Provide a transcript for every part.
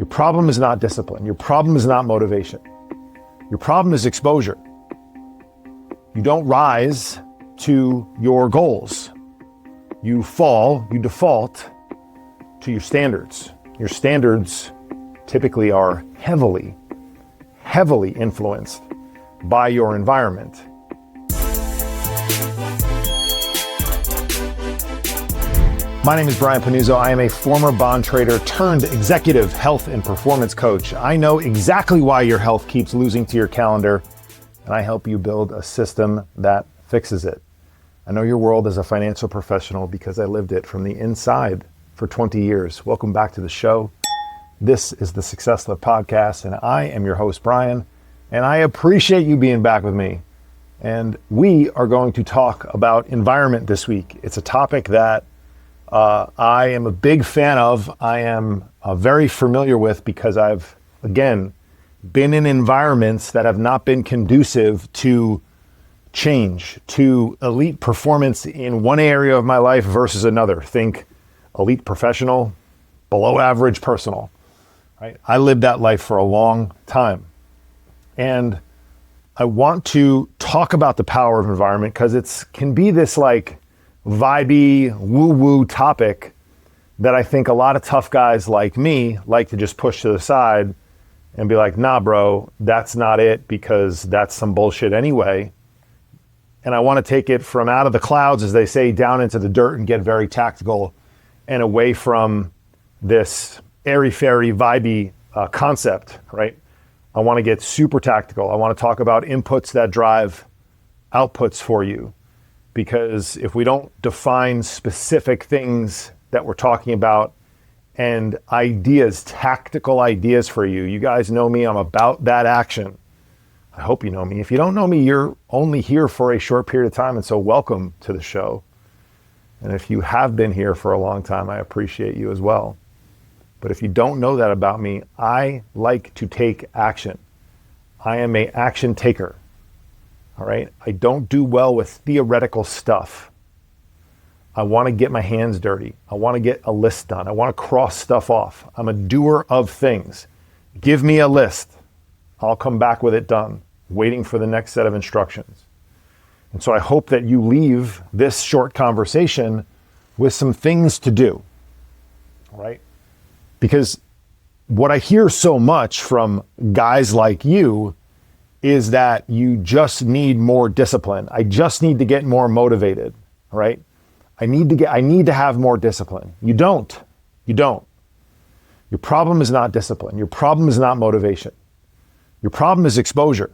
Your problem is not discipline. Your problem is not motivation. Your problem is exposure. You don't rise to your goals. You default to your standards. Your standards typically are heavily influenced by your environment. My name is Brian Panuzzo. I am a former bond trader turned executive health and performance coach. I know exactly why your health keeps losing to your calendar, and I help you build a system that fixes it. I know your world as a financial professional because I lived it from the inside for 20 years. Welcome back to the show. This is the Success Lab Podcast, and I am your host, Brian, and I appreciate you being back with me. And we are going to talk about environment this week. It's a topic that I am a big fan of. I am very familiar with because I've, again, been in environments that have not been conducive to change, to elite performance in one area of my life versus another. Think elite professional, below average personal, right? I lived that life for a long time. And I want to talk about the power of environment because it can be this like vibey, woo-woo topic that I think a lot of tough guys like me like to just push to the side and be like, nah, bro, that's not it because that's some bullshit anyway. And I want to take it from out of the clouds, as they say, down into the dirt and get very tactical and away from this airy-fairy, vibey concept, right? I want to get super tactical. I want to talk about inputs that drive outputs for you. Because if we don't define specific things that we're talking about and ideas, tactical ideas for you, you guys know me, I'm about that action. I hope you know me. If you don't know me, you're only here for a short period of time, and so welcome to the show. And if you have been here for a long time, I appreciate you as well. But if you don't know that about me, I like to take action. I am an action taker. All right. I don't do well with theoretical stuff. I want to get my hands dirty. I want to get a list done. I want to cross stuff off. I'm a doer of things. Give me a list. I'll come back with it done, waiting for the next set of instructions. And so I hope that you leave this short conversation with some things to do. All right. Because what I hear so much from guys like you is that you just need more discipline. I just need to get more motivated, right? I need to have more discipline. You don't. Your problem is not discipline. Your problem is not motivation. Your problem is exposure.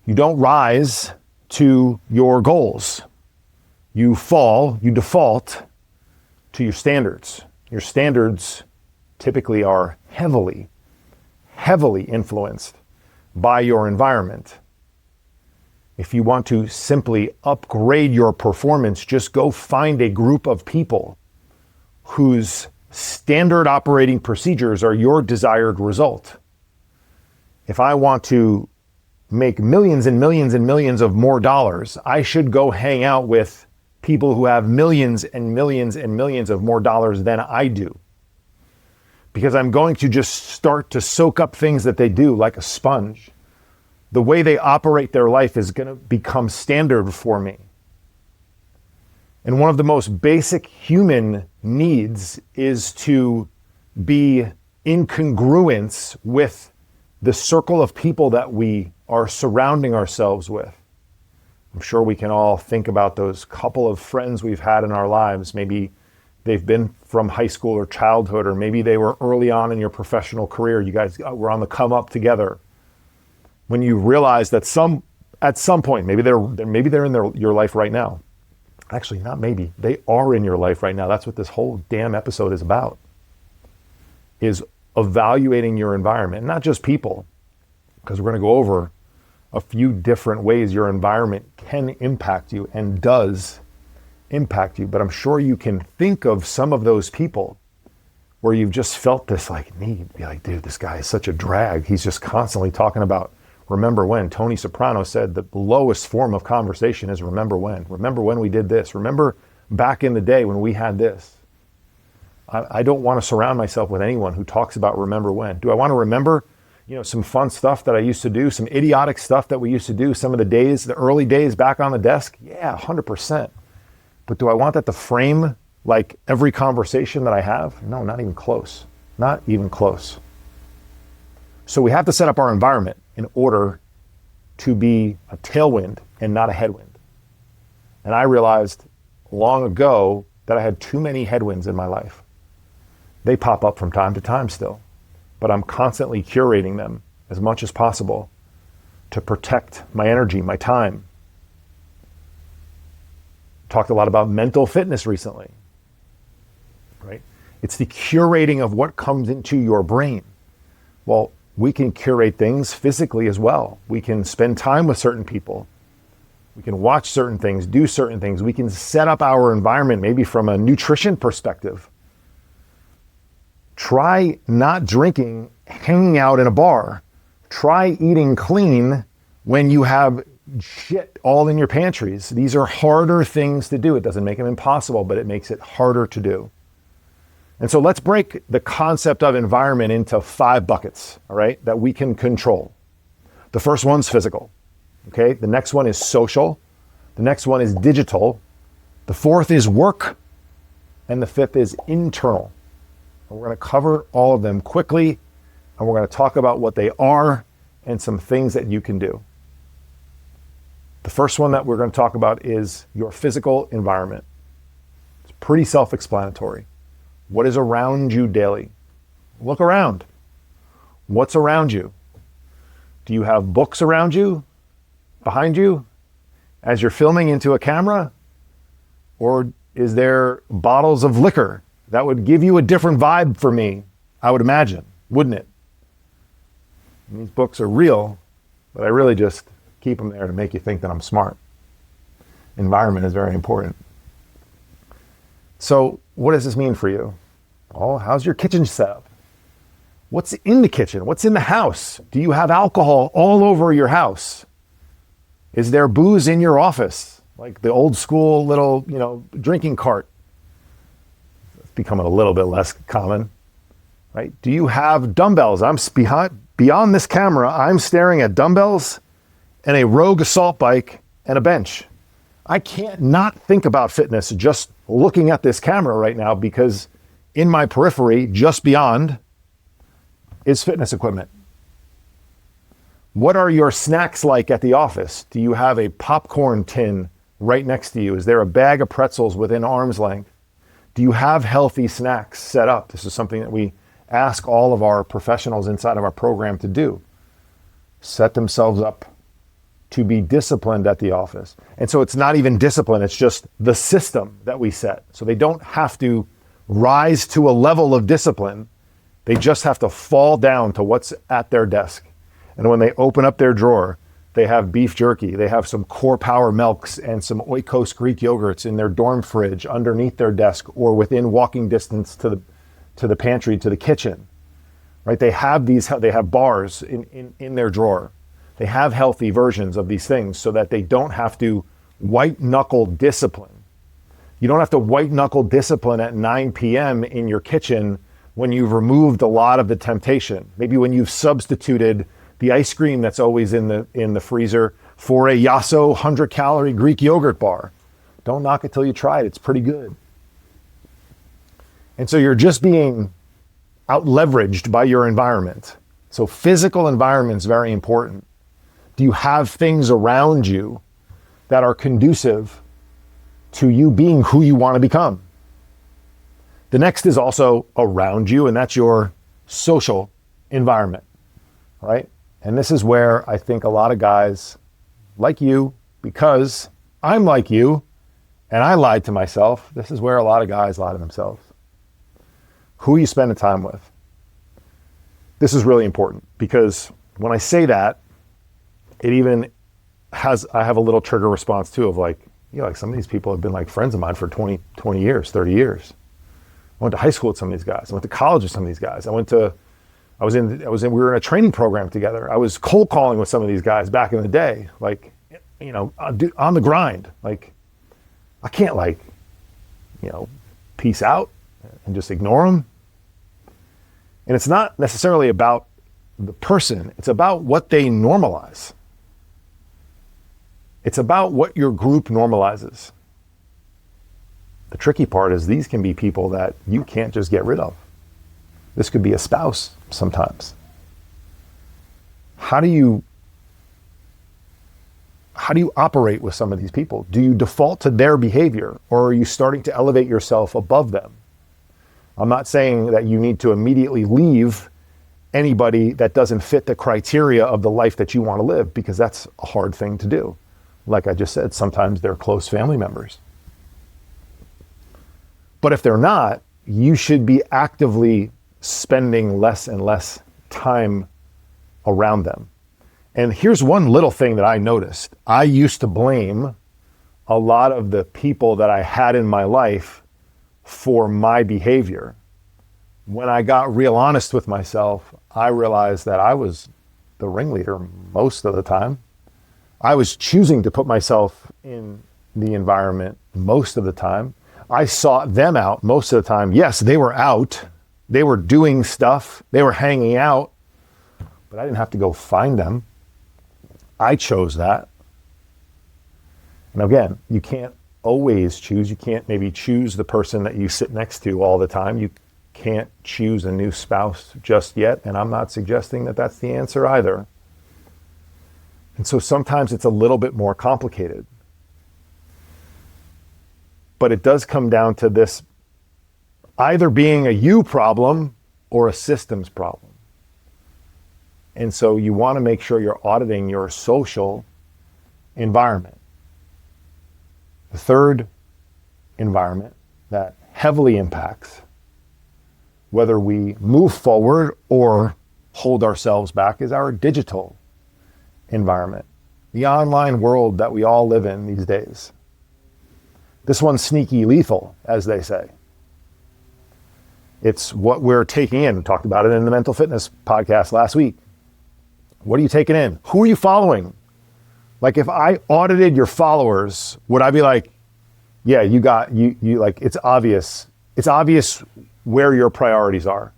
You don't rise to your goals. You default to your standards. Your standards typically are heavily influenced by your environment. If you want to simply upgrade your performance, just go find a group of people whose standard operating procedures are your desired result. If I want to make millions and millions and millions of more dollars, I should go hang out with people who have millions and millions and millions of more dollars than I do. Because I'm going to just start to soak up things that they do like a sponge. The way they operate their life is going to become standard for me. And one of the most basic human needs is to be in congruence with the circle of people that we are surrounding ourselves with. I'm sure we can all think about those couple of friends we've had in our lives. Maybe they've been from high school or childhood, or maybe they were early on in your professional career. You guys were on the come up together. When you realize that at some point, maybe they're in your life right now. Actually, not maybe. They are in your life right now. That's what this whole damn episode is about. Is evaluating your environment, not just people, because we're going to go over a few different ways your environment can impact you and does impact you. But I'm sure you can think of some of those people where you've just felt this like need, be like, dude, this guy is such a drag. He's just constantly talking about, remember when. Tony Soprano said the lowest form of conversation is remember when. Remember when we did this. Remember back in the day when we had this. I don't want to surround myself with anyone who talks about remember when. Do I want to remember, some fun stuff that I used to do, some idiotic stuff that we used to do, some of the early days back on the desk? Yeah, 100%. But do I want that to frame like every conversation that I have? No, not even close. Not even close. So we have to set up our environment in order to be a tailwind and not a headwind. And I realized long ago that I had too many headwinds in my life. They pop up from time to time still, but I'm constantly curating them as much as possible to protect my energy, my time. Talked a lot about mental fitness recently, right? It's the curating of what comes into your brain. Well, we can curate things physically as well. We can spend time with certain people. We can watch certain things, do certain things. We can set up our environment maybe from a nutrition perspective. Try not drinking, hanging out in a bar. Try eating clean when you have shit all in your pantries. These are harder things to do. It doesn't make them impossible, but it makes it harder to do. And so let's break the concept of environment into 5 buckets, all right, that we can control. The first one's physical, okay? The next one is social. The next one is digital. The fourth is work. And the fifth is internal. And we're going to cover all of them quickly, and we're going to talk about what they are and some things that you can do. The first one that we're going to talk about is your physical environment. It's pretty self-explanatory. What is around you daily? Look around. What's around you? Do you have books around you, behind you, as you're filming into a camera? Or is there bottles of liquor? That would give you a different vibe for me, I would imagine, wouldn't it? These books are real, but I really just keep them there to make you think that I'm smart. Environment is very important. So what does this mean for you? Oh, how's your kitchen set up? What's in the kitchen? What's in the house? Do you have alcohol all over your house? Is there booze in your office? Like the old school little, drinking cart. It's becoming a little bit less common, right? Do you have dumbbells? Beyond this camera, I'm staring at dumbbells and a Rogue assault bike and a bench. I can't not think about fitness just looking at this camera right now, because in my periphery, just beyond, is fitness equipment. What are your snacks like at the office? Do you have a popcorn tin right next to you? Is there a bag of pretzels within arm's length? Do you have healthy snacks set up? This is something that we ask all of our professionals inside of our program to do. Set themselves up to be disciplined at the office. And so it's not even discipline, it's just the system that we set. So they don't have to rise to a level of discipline. They just have to fall down to what's at their desk. And when they open up their drawer, they have beef jerky, they have some Core Power milks and some Oikos Greek yogurts in their dorm fridge underneath their desk or within walking distance to the pantry, to the kitchen, right? They have bars in their drawer. They have healthy versions of these things so that they don't have to white knuckle discipline. You don't have to white knuckle discipline at 9 p.m. in your kitchen when you've removed a lot of the temptation. Maybe when you've substituted the ice cream that's always in the freezer for a Yasso 100-calorie Greek yogurt bar. Don't knock it till you try it. It's pretty good. And so you're just being out-leveraged by your environment. So physical environment is very important. Do you have things around you that are conducive to you being who you want to become? The next is also around you, and that's your social environment, right? And this is where I think a lot of guys like you, because I'm like you, and I lied to myself, this is where a lot of guys lie to themselves. Who you spend the time with. This is really important, because when I say that, I have a little trigger response too of like some of these people have been like friends of mine for 20 years, 30 years. I went to high school with some of these guys. I went to college with some of these guys. we were in a training program together. I was cold calling with some of these guys back in the day, like, on the grind. Like, I can't peace out and just ignore them. And it's not necessarily about the person. It's about what they normalize. It's about what your group normalizes. The tricky part is these can be people that you can't just get rid of. This could be a spouse sometimes. How do you operate with some of these people? Do you default to their behavior, or are you starting to elevate yourself above them? I'm not saying that you need to immediately leave anybody that doesn't fit the criteria of the life that you want to live, because that's a hard thing to do. Like I just said, sometimes they're close family members. But if they're not, you should be actively spending less and less time around them. And here's one little thing that I noticed. I used to blame a lot of the people that I had in my life for my behavior. When I got real honest with myself, I realized that I was the ringleader most of the time. I was choosing to put myself in the environment most of the time. I sought them out most of the time. Yes, they were out. They were doing stuff. They were hanging out. But I didn't have to go find them. I chose that. And again, you can't always choose. You can't maybe choose the person that you sit next to all the time. You can't choose a new spouse just yet. And I'm not suggesting that that's the answer either. And so sometimes it's a little bit more complicated. But it does come down to this either being a you problem or a systems problem. And so you want to make sure you're auditing your social environment. The third environment that heavily impacts whether we move forward or hold ourselves back is our digital environment, the online world that we all live in these days. This one's sneaky lethal, as they say. It's what we're taking in. We talked about it in the mental fitness podcast last week. What are you taking in? Who are you following? Like, if I audited your followers, would I be like, yeah, you like, it's obvious. It's obvious where your priorities are.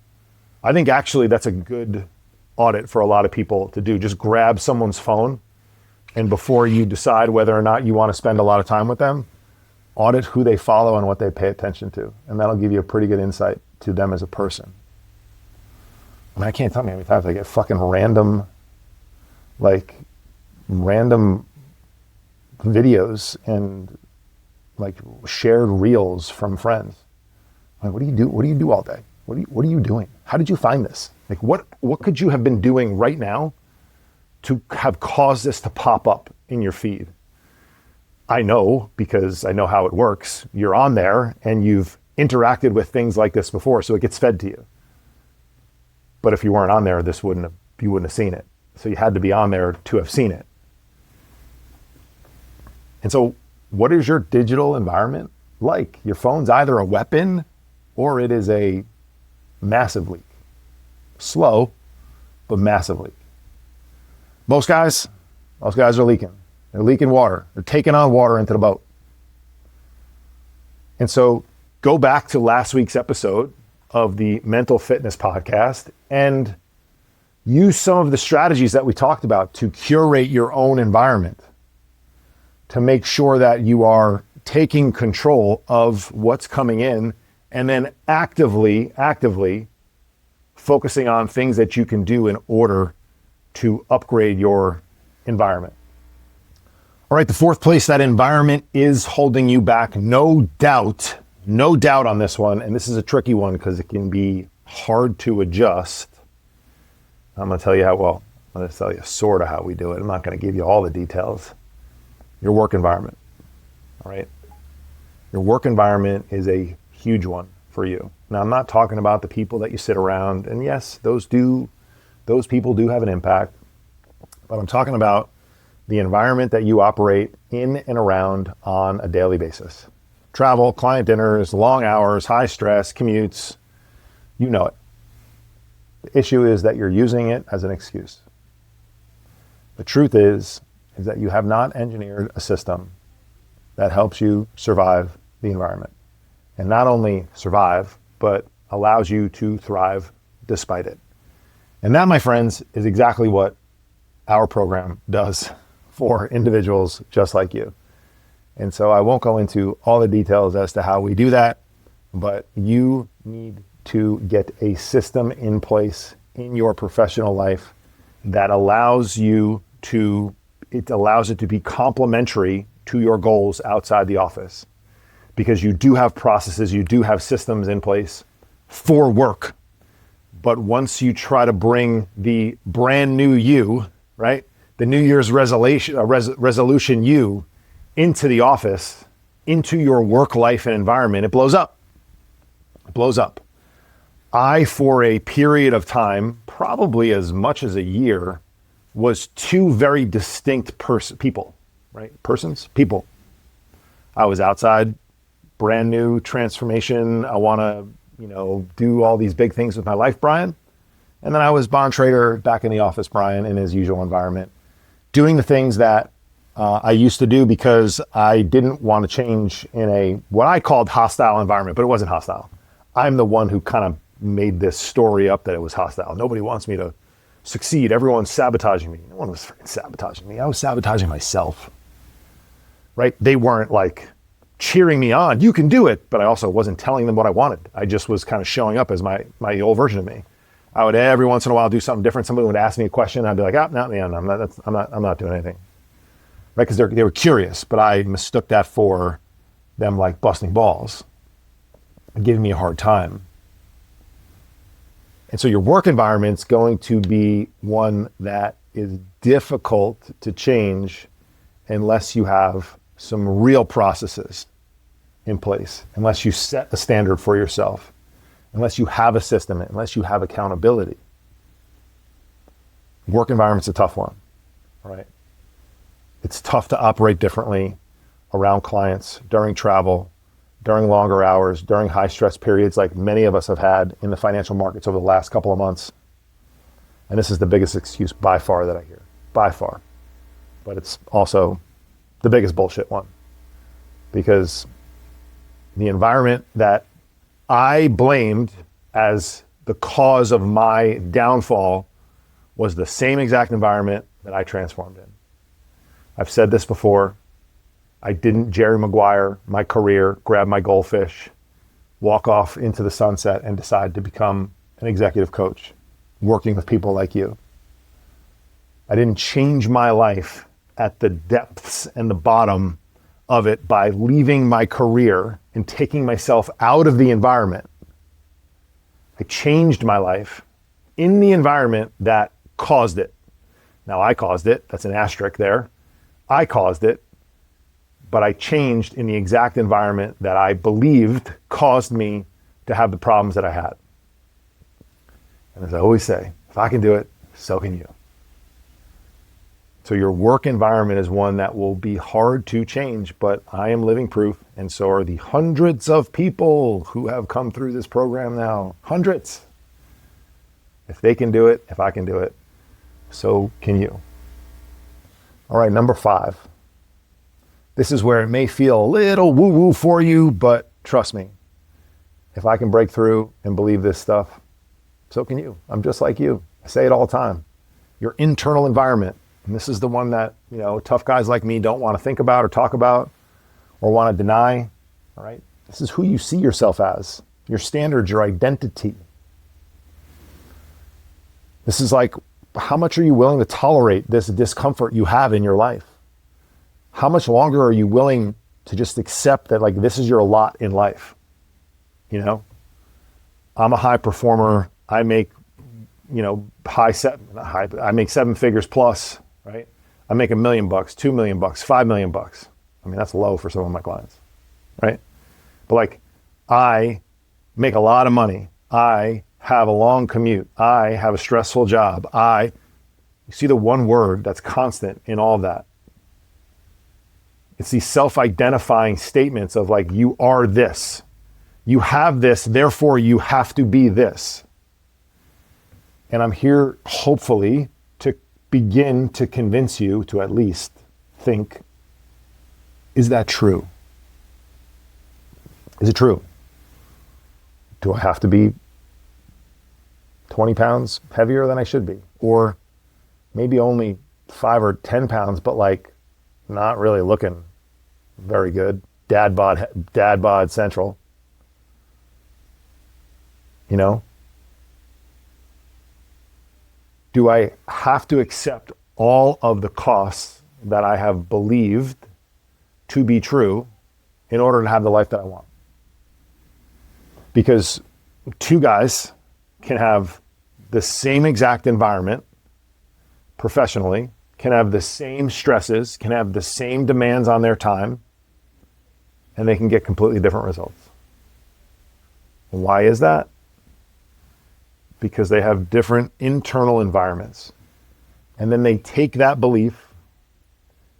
I think actually that's a good audit for a lot of people to do. Just grab someone's phone, and before you decide whether or not you want to spend a lot of time with them, audit who they follow and what they pay attention to. And that'll give you a pretty good insight to them as a person. I mean, I can't tell you how many times I get fucking random videos and like shared reels from friends. Like, what do you do? What do you do all day? What are you doing? How did you find this? Like, what could you have been doing right now to have caused this to pop up in your feed? I know, because I know how it works. You're on there and you've interacted with things like this before, so it gets fed to you. But if you weren't on there, you wouldn't have seen it. So you had to be on there to have seen it. And so what is your digital environment like? Your phone's either a weapon or it is a massive leak. Slow, but massive leak. Most guys are leaking. They're leaking water. They're taking on water into the boat. And so go back to last week's episode of the Mental Fitness Podcast and use some of the strategies that we talked about to curate your own environment, to make sure that you are taking control of what's coming in, and then actively focusing on things that you can do in order to upgrade your environment. All right, the fourth place that environment is holding you back, no doubt on this one. And this is a tricky one because it can be hard to adjust. I'm going to tell you sort of how we do it. I'm not going to give you all the details. Your work environment, all right? Your work environment is a huge one for you. Now, I'm not talking about the people that you sit around, and yes, those people do have an impact, but I'm talking about the environment that you operate in and around on a daily basis. Travel, client dinners, long hours, high stress, commutes, you know it. The issue is that you're using it as an excuse. The truth is that you have not engineered a system that helps you survive the environment. And not only survive, but allows you to thrive despite it. And that, my friends, is exactly what our program does for individuals just like you. And so I won't go into all the details as to how we do that, but you need to get a system in place in your professional life that allows it to be complementary to your goals outside the office. Because you do have processes, you do have systems in place for work. But once you try to bring the brand new you, right? The New Year's resolution you into the office, into your work life and environment, it blows up. It blows up. I, for a period of time, probably as much as a year, was two very distinct people, right? People. I was outside, brand new transformation. I want to, do all these big things with my life, Brian. And then I was bond trader back in the office, Brian, in his usual environment, doing the things that I used to do because I didn't want to change in what I called hostile environment, but it wasn't hostile. I'm the one who kind of made this story up that it was hostile. Nobody wants me to succeed. Everyone's sabotaging me. No one was freaking sabotaging me. I was sabotaging myself, right? They weren't like cheering me on. You can do it. But I also wasn't telling them what I wanted. I just was kind of showing up as my old version of me. I would every once in a while do something different. Somebody would ask me a question. I'd be like, no, I'm not doing anything. Right? Because they were curious, but I mistook that for them like busting balls and giving me a hard time. And so your work environment's going to be one that is difficult to change unless you have some real processes in place, unless you set a standard for yourself, unless you have a system, unless you have accountability. Work environment's a tough one, right? It's tough to operate differently around clients, during travel, during longer hours, during high stress periods like many of us have had in the financial markets over the last couple of months. And this is the biggest excuse by far that I hear, by far. But it's also the biggest bullshit one, because the environment that I blamed as the cause of my downfall was the same exact environment that I transformed in. I've said this before. I didn't Jerry Maguire my career, grab my goldfish, walk off into the sunset and decide to become an executive coach, working with people like you. I didn't change my life at the depths and the bottom of it by leaving my career and taking myself out of the environment. I changed my life in the environment that caused it. Now I caused it, that's an asterisk there. I caused it, but I changed in the exact environment that I believed caused me to have the problems that I had. And as I always say, if I can do it, so can you. So your work environment is one that will be hard to change, but I am living proof, and so are the hundreds of people who have come through this program now. Hundreds. If they can do it, if I can do it, so can you. All right, number 5. This is where it may feel a little woo-woo for you, but trust me, if I can break through and believe this stuff, so can you. I'm just like you. I say it all the time. Your internal environment, and this is the one that, tough guys like me don't want to think about or talk about or want to deny, all right? This is who you see yourself as, your standards, your identity. This is like, how much are you willing to tolerate this discomfort you have in your life? How much longer are you willing to just accept that, like, this is your lot in life? I'm a high performer. I make, I make 7 figures plus, right? I make $1 million, $2 million, $5 million. I mean, that's low for some of my clients, right? But I make a lot of money. I have a long commute. I have a stressful job. You see the one word that's constant in all of that. It's these self-identifying statements of you are this. You have this, therefore you have to be this. And I'm here, hopefully, to begin to convince you to at least think, is that true? Is it true? Do I have to be 20 pounds heavier than I should be? Or maybe only 5 or 10 pounds, but like not really looking very good. Dad bod central. You know? Do I have to accept all of the costs that I have believed to be true in order to have the life that I want? Because two guys can have the same exact environment professionally, can have the same stresses, can have the same demands on their time, and they can get completely different results. Why is that? Because they have different internal environments. And then they take that belief,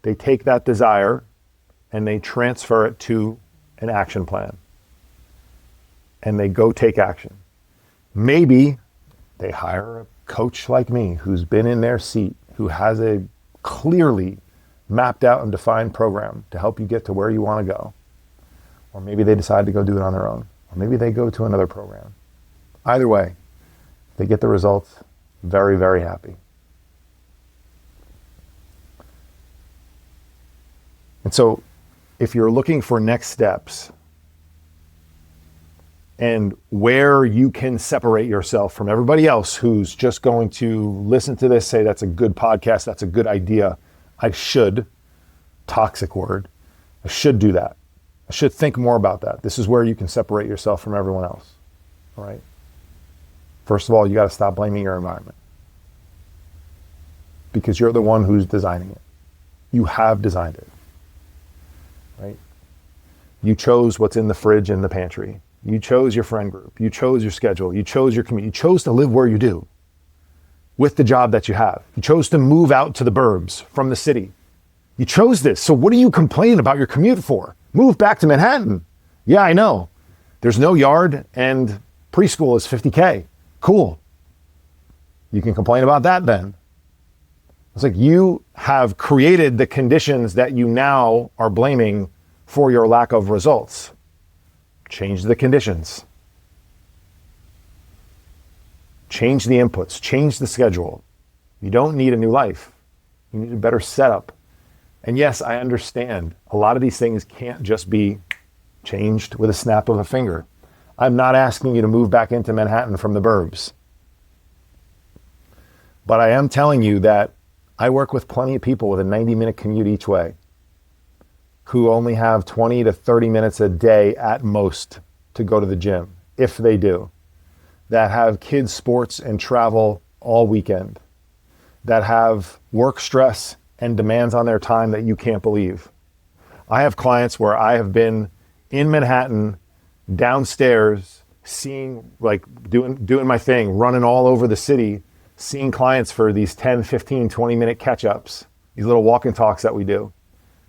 they take that desire, and they transfer it to an action plan. And they go take action. Maybe they hire a coach like me who's been in their seat, who has a clearly mapped out and defined program to help you get to where you want to go. Or maybe they decide to go do it on their own. Or maybe they go to another program. Either way, they get the results, very, very happy. And so if you're looking for next steps and where you can separate yourself from everybody else who's just going to listen to this, say that's a good podcast, that's a good idea, I should, toxic word, I should do that. I should think more about that. This is where you can separate yourself from everyone else, all right? First of all, you got to stop blaming your environment because you're the one who's designing it. You have designed it, right? You chose what's in the fridge and the pantry. You chose your friend group. You chose your schedule. You chose your commute. You chose to live where you do with the job that you have. You chose to move out to the burbs from the city. You chose this. So what are you complaining about your commute for? Move back to Manhattan. Yeah, I know. There's no yard and preschool is $50K. Cool. You can complain about that then. It's like you have created the conditions that you now are blaming for your lack of results. Change the conditions. Change the inputs. Change the schedule. You don't need a new life. You need a better setup. And yes, I understand a lot of these things can't just be changed with a snap of a finger. I'm not asking you to move back into Manhattan from the burbs. But I am telling you that I work with plenty of people with a 90-minute commute each way who only have 20 to 30 minutes a day at most to go to the gym, if they do, that have kids' sports and travel all weekend, that have work stress and demands on their time that you can't believe. I have clients where I have been in Manhattan, downstairs, seeing, like doing my thing, running all over the city, seeing clients for these 10, 15, 20-minute catch-ups, these little walk and talks that we do,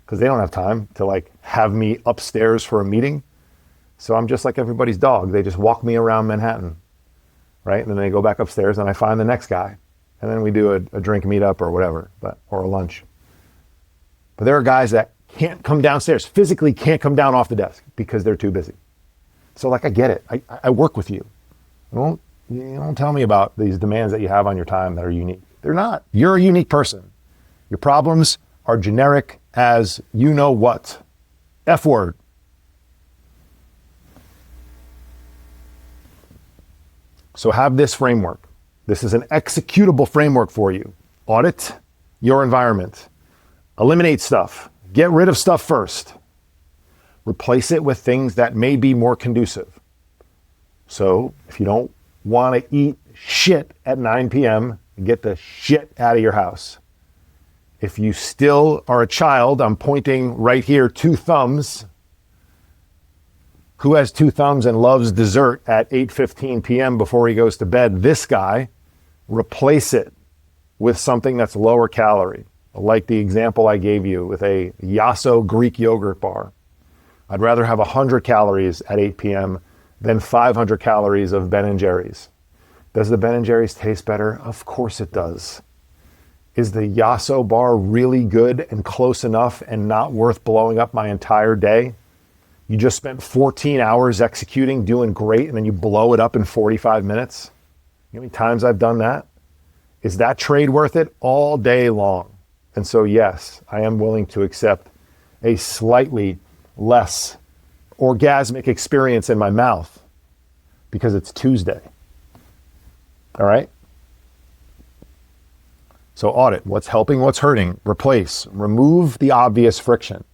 because they don't have time to like have me upstairs for a meeting. So I'm just like everybody's dog. They just walk me around Manhattan, right? And then they go back upstairs and I find the next guy. And then we do a drink meetup or whatever, or a lunch. But there are guys that can't come downstairs, physically can't come down off the desk because they're too busy. So like, I get it. I work with you. You don't tell me about these demands that you have on your time that are unique. They're not. You're a unique person. Your problems are generic as you know what. F word. So have this framework. This is an executable framework for you. Audit your environment. Eliminate stuff. Get rid of stuff first. Replace it with things that may be more conducive. So if you don't want to eat shit at 9 p.m., get the shit out of your house. If you still are a child, I'm pointing right here, 2 thumbs. Who has 2 thumbs and loves dessert at 8:15 p.m. before he goes to bed? This guy. Replace it with something that's lower calorie, like the example I gave you with a Yasso Greek yogurt bar. I'd rather have 100 calories at 8 p.m. than 500 calories of Ben & Jerry's. Does the Ben & Jerry's taste better? Of course it does. Is the Yasso bar really good and close enough and not worth blowing up my entire day You just spent 14 hours executing, doing great, and then you blow it up in 45 minutes. You know how many times I've done that? Is that trade worth it? All day long. And so, yes, I am willing to accept a slightly less orgasmic experience in my mouth because it's Tuesday. All right? So audit what's helping, what's hurting, replace, remove the obvious friction.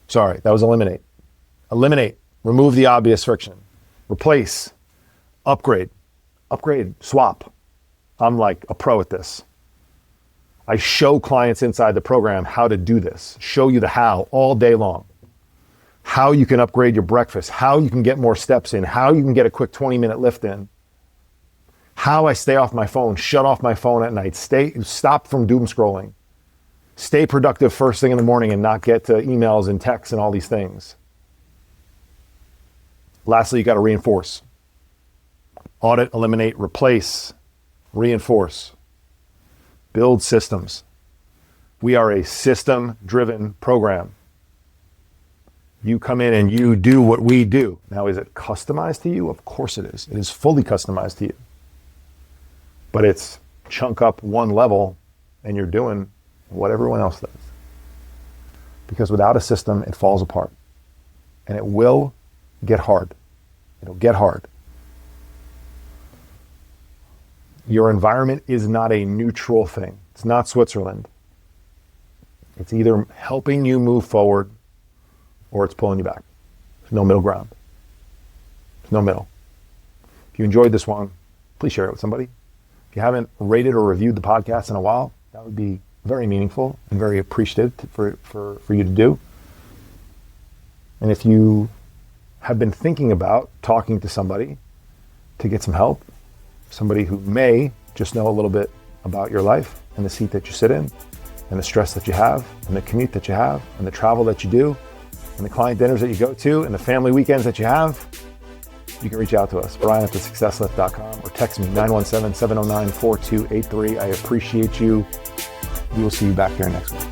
Sorry, that was eliminate. Eliminate, remove the obvious friction. Replace, upgrade, swap. I'm like a pro at this. I show clients inside the program how to do this, show you the how all day long. How you can upgrade your breakfast, how you can get more steps in, how you can get a quick 20-minute lift in, how I stay off my phone, shut off my phone at night, stop from doom scrolling, stay productive first thing in the morning and not get to emails and texts and all these things. Lastly, you got to reinforce. Audit, eliminate, replace, reinforce. Build systems. We are a system-driven program. You come in and you do what we do. Now, is it customized to you? Of course it is. It is fully customized to you. But it's chunk up one level and you're doing what everyone else does. Because without a system, it falls apart. And it will get hard. It'll get hard. Your environment is not a neutral thing. It's not Switzerland. It's either helping you move forward or it's pulling you back. There's no middle ground. There's no middle. If you enjoyed this one, please share it with somebody. If you haven't rated or reviewed the podcast in a while, that would be very meaningful and very appreciative for you to do. And if you have been thinking about talking to somebody to get some help, somebody who may just know a little bit about your life and the seat that you sit in and the stress that you have and the commute that you have and the travel that you do and the client dinners that you go to and the family weekends that you have, you can reach out to us, brian@thesuccesslift.com, or text me 917-709-4283. I appreciate you. We will see you back here next week.